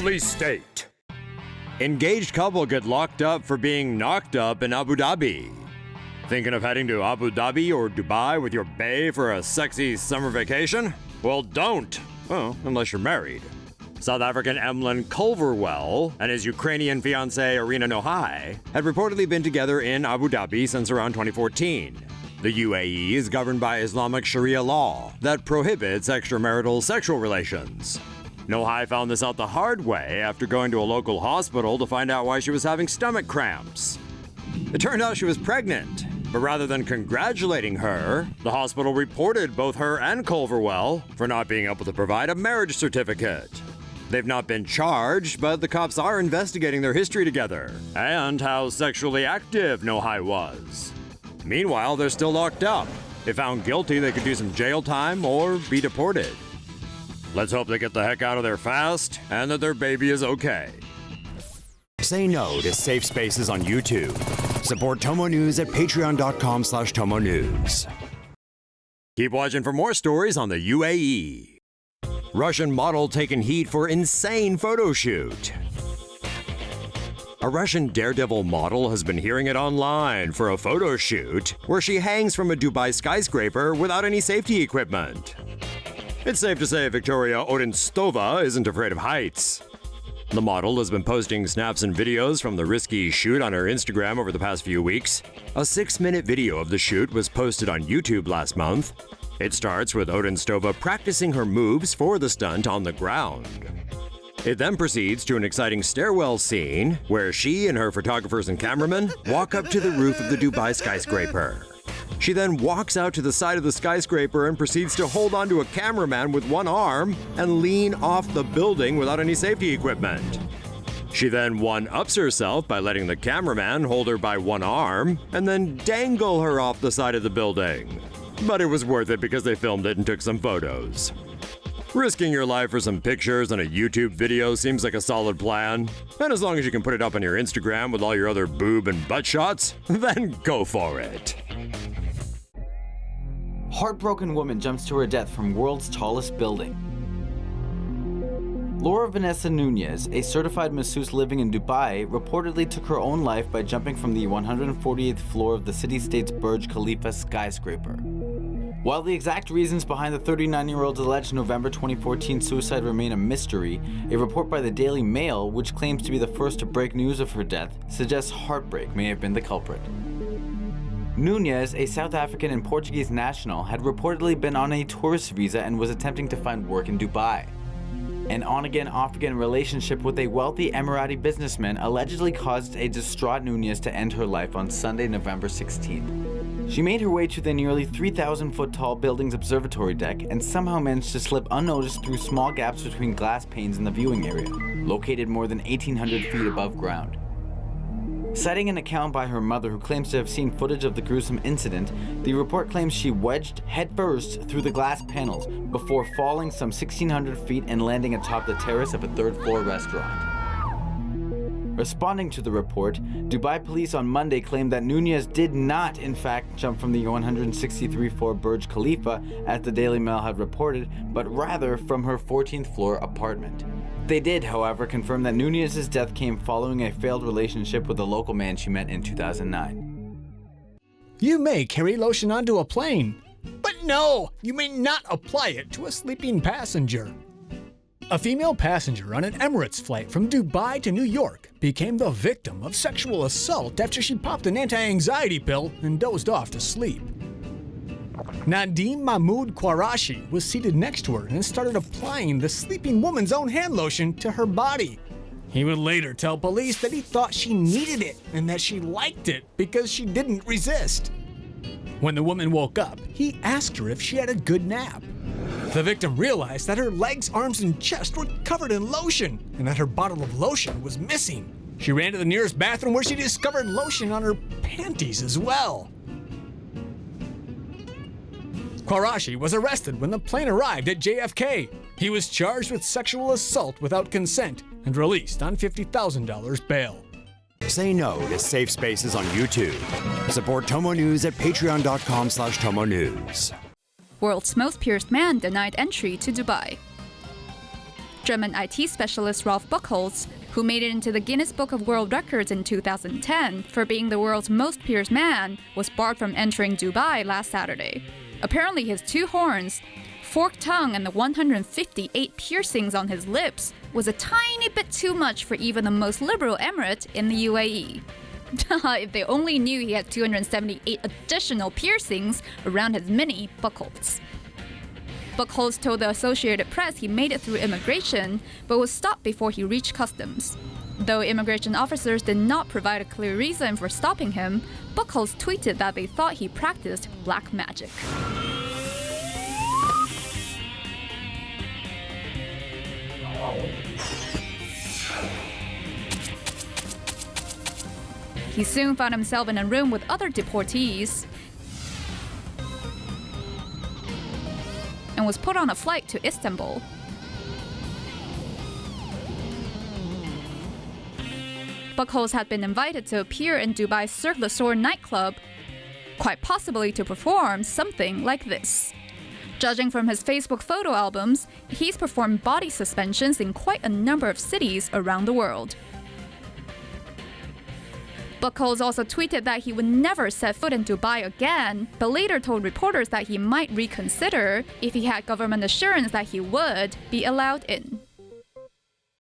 police state. Engaged couple get locked up for being knocked up in Abu Dhabi. Thinking of heading to Abu Dhabi or Dubai with your bae for a sexy summer vacation? Well, don't. Well, unless you're married. South African Emlyn Culverwell and his Ukrainian fiancee Iryna Nohai had reportedly been together in Abu Dhabi since around 2014. The UAE is governed by Islamic sharia law that prohibits extramarital sexual relations. Nohai found this out the hard way after going to a local hospital to find out why she was having stomach cramps. It turned out she was pregnant, but rather than congratulating her, the hospital reported both her and Culverwell for not being able to provide a marriage certificate. They've not been charged, but the cops are investigating their history together and how sexually active Nohai was. Meanwhile, they're still locked up. If found guilty, they could do some jail time or be deported. Let's hope they get the heck out of there fast and that their baby is okay. Say no to safe spaces on YouTube. Support TomoNews at patreon.com/TomoNews. Keep watching for more stories on the UAE. Russian model taking heat for insane photo shoot. A Russian daredevil model has been hearing it online for a photo shoot where she hangs from a Dubai skyscraper without any safety equipment. It's safe to say Victoria Odintsova isn't afraid of heights. The model has been posting snaps and videos from the risky shoot on her Instagram over the past few weeks. A 6-minute video of the shoot was posted on YouTube last month. It starts with Odintsova practicing her moves for the stunt on the ground. It then proceeds to an exciting stairwell scene where she and her photographers and cameramen walk up to the roof of the Dubai skyscraper. She then walks out to the side of the skyscraper and proceeds to hold onto a cameraman with one arm and lean off the building without any safety equipment. She then one-ups herself by letting the cameraman hold her by one arm and then dangle her off the side of the building. But it was worth it because they filmed it and took some photos. Risking your life for some pictures and a YouTube video seems like a solid plan. And as long as you can put it up on your Instagram with all your other boob and butt shots, then go for it. Heartbroken woman jumps to her death from world's tallest building. Laura Vanessa Nunez, a certified masseuse living in Dubai, reportedly took her own life by jumping from the 148th floor of the city-state's Burj Khalifa skyscraper. While the exact reasons behind the 39-year-old's alleged November 2014 suicide remain a mystery, a report by the Daily Mail, which claims to be the first to break news of her death, suggests heartbreak may have been the culprit. Nunez, a South African and Portuguese national, had reportedly been on a tourist visa and was attempting to find work in Dubai. An on-again, off-again relationship with a wealthy Emirati businessman allegedly caused a distraught Nunez to end her life on Sunday, November 16th. She made her way to the nearly 3,000-foot-tall building's observatory deck and somehow managed to slip unnoticed through small gaps between glass panes in the viewing area, located more than 1,800 feet above ground. Citing an account by her mother who claims to have seen footage of the gruesome incident, the report claims she wedged headfirst through the glass panels before falling some 1,600 feet and landing atop the terrace of a third-floor restaurant. Responding to the report, Dubai police on Monday claimed that Nunez did not, in fact, jump from the 163-floor Burj Khalifa, as the Daily Mail had reported, but rather from her 14th-floor apartment. They did, however, confirm that Nunez's death came following a failed relationship with a local man she met in 2009. You may carry lotion onto a plane, but no, you may not apply it to a sleeping passenger. A female passenger on an Emirates flight from Dubai to New York became the victim of sexual assault after she popped an anti-anxiety pill and dozed off to sleep. Nadim Mahmoud Quarashi was seated next to her and started applying the sleeping woman's own hand lotion to her body. He would later tell police that he thought she needed it and that she liked it because she didn't resist. When the woman woke up, he asked her if she had a good nap. The victim realized that her legs, arms, and chest were covered in lotion and that her bottle of lotion was missing. She ran to the nearest bathroom where she discovered lotion on her panties as well. Quarashi was arrested when the plane arrived at JFK. He was charged with sexual assault without consent and released on $50,000 bail. Say no to safe spaces on YouTube. Support TomoNews at patreon.com/TomoNews. World's most pierced man denied entry to Dubai. German IT specialist Rolf Buchholz, who made it into the Guinness Book of World Records in 2010 for being the world's most pierced man, was barred from entering Dubai last Saturday. Apparently his 2 horns, forked tongue, and the 158 piercings on his lips was a tiny bit too much for even the most liberal emirate in the UAE. If they only knew he had 278 additional piercings around his mini Buchholz. Buchholz told the Associated Press he made it through immigration, but was stopped before he reached customs. Though immigration officers did not provide a clear reason for stopping him, Buchholz tweeted that they thought he practiced black magic. He soon found himself in a room with other deportees and was put on a flight to Istanbul. Buchholz had been invited to appear in Dubai's Cirque du Soleil nightclub, quite possibly to perform something like this. Judging from his Facebook photo albums, he's performed body suspensions in quite a number of cities around the world. Buchholz also tweeted that he would never set foot in Dubai again, but later told reporters that he might reconsider if he had government assurance that he would be allowed in.